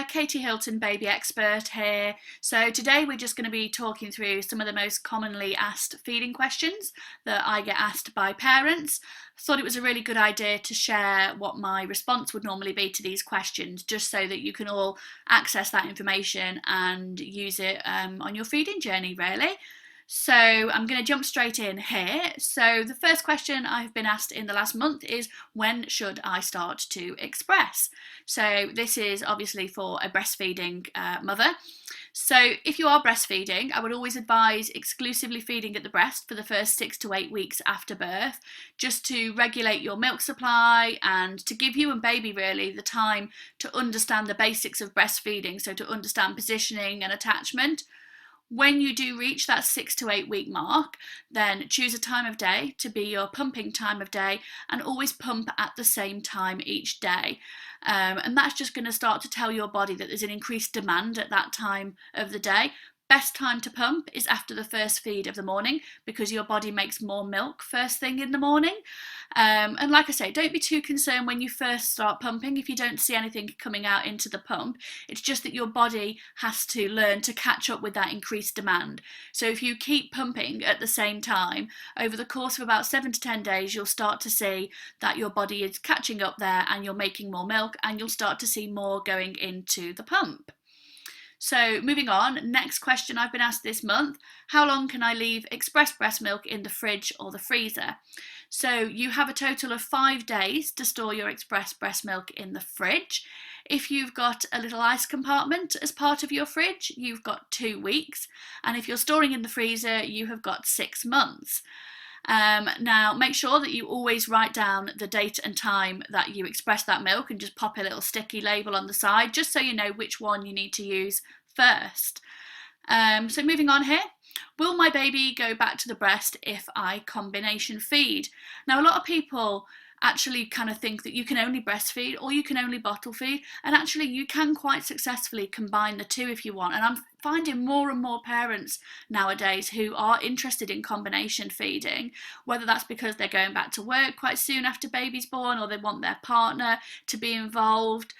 Katie Hilton, Baby Expert here. So today we're just going to be talking through some of the most commonly asked feeding questions that I get asked by parents. I thought it was a really good idea to share what my response would normally be to these questions, just so that you can all access that information and use it on your feeding journey, really. So I'm going to jump straight in here. So the first question I've been asked in the last month is, when should I start to express? So this is obviously for a breastfeeding mother. So if you are breastfeeding, I would always advise exclusively feeding at the breast for the first 6 to 8 weeks after birth, just to regulate your milk supply and to give you and baby really the time to understand the basics of breastfeeding, so to understand positioning and attachment. When you do reach that 6 to 8 week mark, then choose a time of day to be your pumping time of day and always pump at the same time each day. And that's just going to start to tell your body that there's an increased demand at that time of the day. Best time to pump is after the first feed of the morning, because your body makes more milk first thing in the morning. And like I say, don't be too concerned when you first start pumping if you don't see anything coming out into the pump. It's just that your body has to learn to catch up with that increased demand. So if you keep pumping at the same time, over the course of about 7 to 10 days, you'll start to see that your body is catching up there and you're making more milk, and you'll start to see more going into the pump. So moving on, next question I've been asked this month: how long can I leave express breast milk in the fridge or the freezer? So you have a total of 5 days to store your express breast milk in the fridge. If you've got a little ice compartment as part of your fridge, you've got 2 weeks. And if you're storing in the freezer, you have got 6 months. Now make sure that you always write down the date and time that you express that milk, and just pop a little sticky label on the side, just so you know which one you need to use first. So moving on here, will my baby go back to the breast if I combination feed? Now a lot of people actually kind of think that you can only breastfeed or you can only bottle feed, and actually you can quite successfully combine the two if you want. And I'm finding more and more parents nowadays who are interested in combination feeding, whether that's because they're going back to work quite soon after baby's born, or they want their partner to be involved.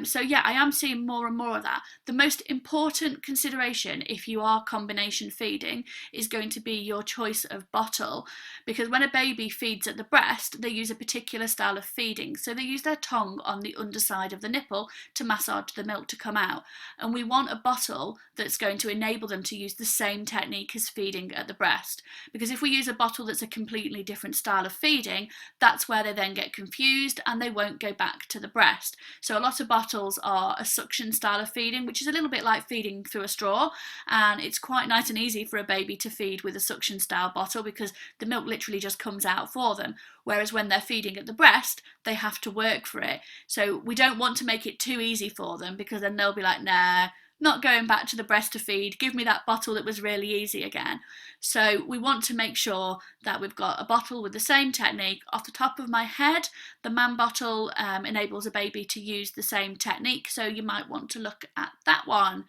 So yeah, I am seeing more and more of that. The most important consideration if you are combination feeding is going to be your choice of bottle, because when a baby feeds at the breast, they use a particular style of feeding. So they use their tongue on the underside of the nipple to massage the milk to come out, and we want a bottle that's going to enable them to use the same technique as feeding at the breast. Because if we use a bottle that's a completely different style of feeding, that's where they then get confused and they won't go back to the breast. So a lot of bottles are a suction style of feeding, which is a little bit like feeding through a straw, and it's quite nice and easy for a baby to feed with a suction style bottle because the milk literally just comes out for them. Whereas when they're feeding at the breast, they have to work for it. So we don't want to make it too easy for them, because then they'll be like, nah, not going back to the breast to feed, give me that bottle that was really easy again. So we want to make sure that we've got a bottle with the same technique. Off the top of my head, the man bottle enables a baby to use the same technique, so you might want to look at that one.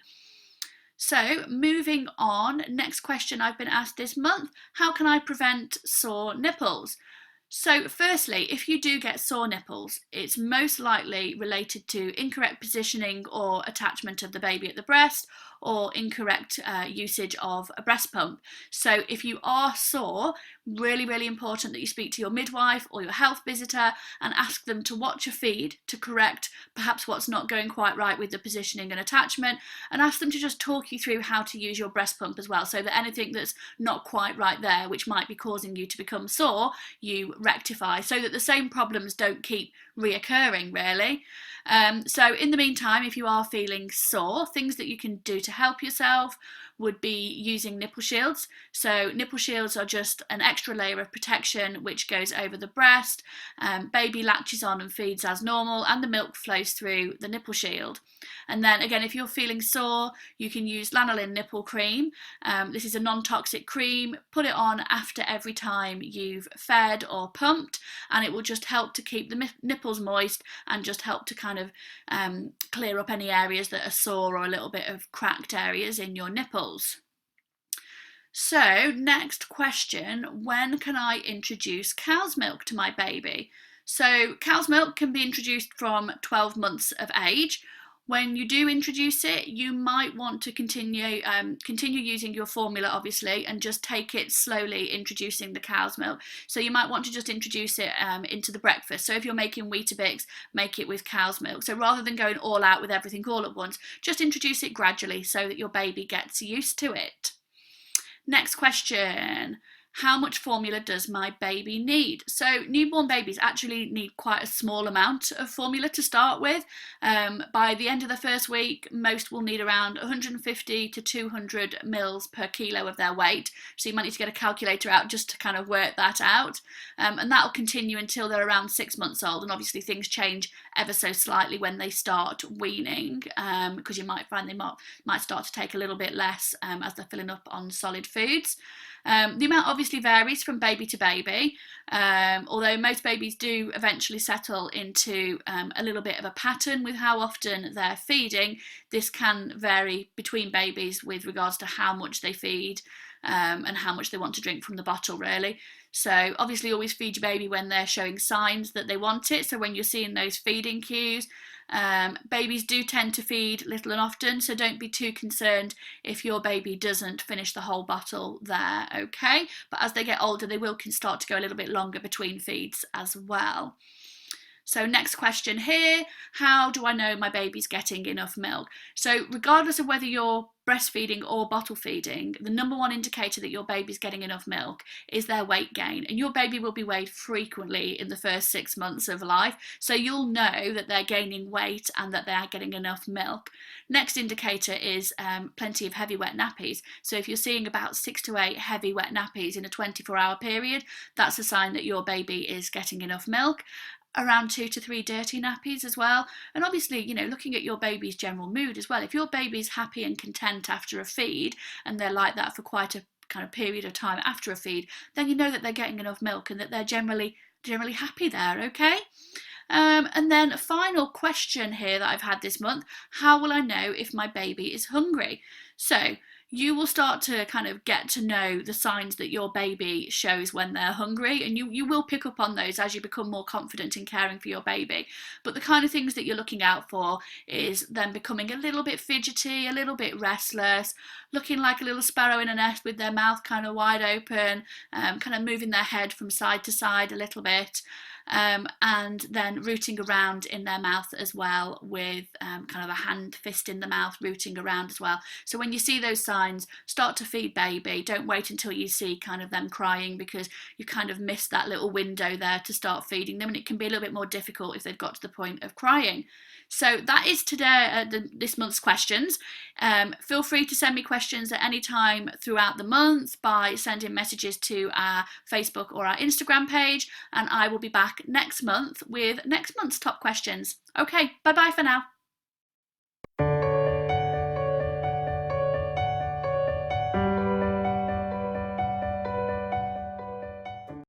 So moving on, next question I've been asked this month: how can I prevent sore nipples? So firstly, if you do get sore nipples, it's most likely related to incorrect positioning or attachment of the baby at the breast, or incorrect usage of a breast pump. So if you are sore, really important that you speak to your midwife or your health visitor and ask them to watch your feed to correct perhaps what's not going quite right with the positioning and attachment, and ask them to just talk you through how to use your breast pump as well, so that anything that's not quite right there, which might be causing you to become sore, you rectify, so that the same problems don't keep reoccurring really. So in the meantime, if you are feeling sore, things that you can do to help yourself would be using nipple shields. So nipple shields are just an extra layer of protection which goes over the breast. Baby latches on and feeds as normal, and the milk flows through the nipple shield. And then again, if you're feeling sore, you can use lanolin nipple cream. This is a non-toxic cream. Put it on after every time you've fed or pumped, and it will just help to keep the nipples moist and just help to kind of clear up any areas that are sore or a little bit of cracked areas in your nipples. So next question: when can I introduce cow's milk to my baby? So cow's milk can be introduced from 12 months of age. When you do introduce it, you might want to continue using your formula, obviously, and just take it slowly, introducing the cow's milk. So you might want to just introduce it into the breakfast. So if you're making Weetabix, make it with cow's milk. So rather than going all out with everything all at once, just introduce it gradually so that your baby gets used to it. Next question. How much formula does my baby need? So newborn babies actually need quite a small amount of formula to start with. By the end of the first week, most will need around 150 to 200 mils per kilo of their weight. So you might need to get a calculator out just to kind of work that out. And that will continue until they're around 6 months old. And obviously things change ever so slightly when they start weaning, because you might find they might start to take a little bit less as they're filling up on solid foods. The amount obviously varies from baby to baby, although most babies do eventually settle into a little bit of a pattern with how often they're feeding. This can vary between babies with regards to how much they feed and how much they want to drink from the bottle, really. So obviously always feed your baby when they're showing signs that they want it. So when you're seeing those feeding cues, babies do tend to feed little and often, so don't be too concerned if your baby doesn't finish the whole bottle there, okay? But as they get older, they will start to go a little bit longer between feeds as well. So next question here, how do I know my baby's getting enough milk? So regardless of whether you're breastfeeding or bottle feeding, the number one indicator that your baby's getting enough milk is their weight gain. And your baby will be weighed frequently in the first 6 months of life. So you'll know that they're gaining weight and that they're getting enough milk. Next indicator is plenty of heavy wet nappies. So if you're seeing about 6 to 8 heavy wet nappies in a 24-hour period, that's a sign that your baby is getting enough milk. Around 2 to 3 dirty nappies as well. And obviously, you know, looking at your baby's general mood as well. If your baby's happy and content after a feed, and they're like that for quite a kind of period of time after a feed, then you know that they're getting enough milk and that they're generally happy there, okay? And then a final question here that I've had this month, how will I know if my baby is hungry? So you will start to kind of get to know the signs that your baby shows when they're hungry, and you will pick up on those as you become more confident in caring for your baby. But the kind of things that you're looking out for is them becoming a little bit fidgety, a little bit restless, looking like a little sparrow in a nest with their mouth kind of wide open, kind of moving their head from side to side a little bit. And then rooting around in their mouth as well with kind of a hand fist in the mouth rooting around as well. So when you see those signs, start to feed baby. Don't wait until you see kind of them crying, because you kind of missed that little window there to start feeding them, and it can be a little bit more difficult if they've got to the point of crying. So that is today this month's questions. Feel free to send me questions at any time throughout the month by sending messages to our Facebook or our Instagram page, and I will be back next month with next month's top questions. Okay, bye bye for now.